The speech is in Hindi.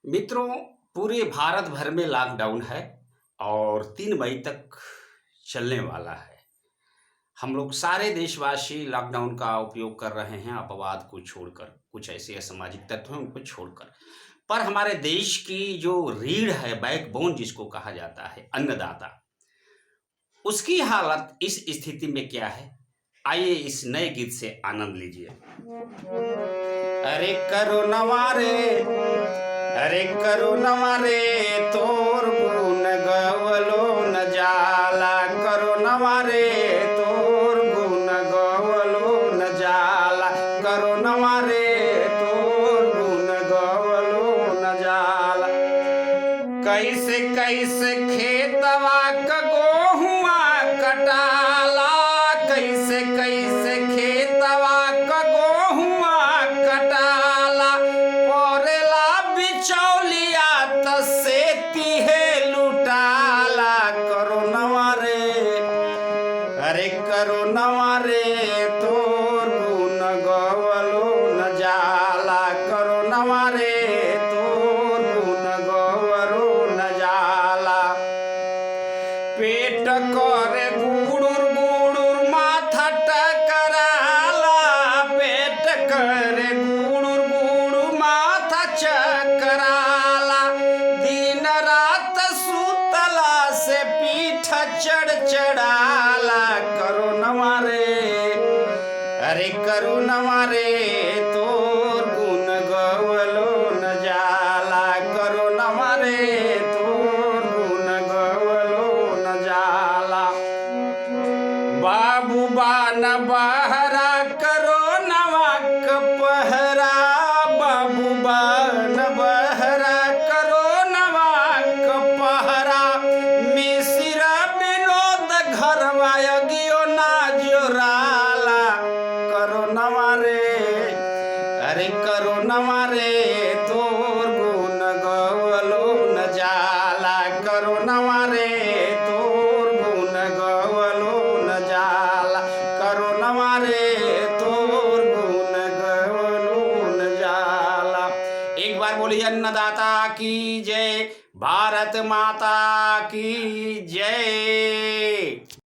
मित्रों, पूरे भारत भर में लॉकडाउन है और 3 मई तक चलने वाला है। हम लोग सारे देशवासी लॉकडाउन का उपयोग कर रहे हैं अपवाद को छोड़कर, कुछ ऐसे असामाजिक तत्व हैं उनको छोड़कर। पर हमारे देश की जो रीढ़ है, बैकबोन जिसको कहा जाता है, अन्नदाता, उसकी हालत इस स्थिति में क्या है? आइए इस नए गीत से आनंद लीजिए। अरे करुणवा रे, अरे करुणवा रे, तोर गुण गवलो न जाला। करुणवा रे, तोर गुण गवलो न जाला। करुणवा रे, तोर गुण गवलो न जाला। कैसे कैसे खेतवा क गोहुआ कटाला, कैसे कैसे खेतवा क गोहुआ कटाला। परेला बिचौलिया त सेती है लुटाला। करुणवा रे, अरे करुणवा रे, तोर गुण गवलो न जाला। करुणवा रे, तोर गुण गवलो न जाला। पेट करे गुड़ुर गुड़ुर माथा टकराला। पेट करे गुड़ुर गुड़ुर माथा चकराला। दिन रात सुतला से पीठ चढ़ाला। करुणवा रे, अरे करुणवा रे, तोर गुण गवलो न जाला। करुणवा रे, तोर गुण गवलो न जाला। बाबू बान बहरा करुणवा क पहरा। बाबू बान बहरा करुणवा क पहरा। मिसिरा विनोद घरवा अगियो ना जोराला। करुणवा रे, अरे करुणवा रे, तोर गुण गवलो न जाला। करुणवा रे, तोर गुण गवलो न जाला। करुणवा रे, तोर गुण गवलो न जाला। एक बार बोलिए अन्नदाता की जय, भारत माता की जय।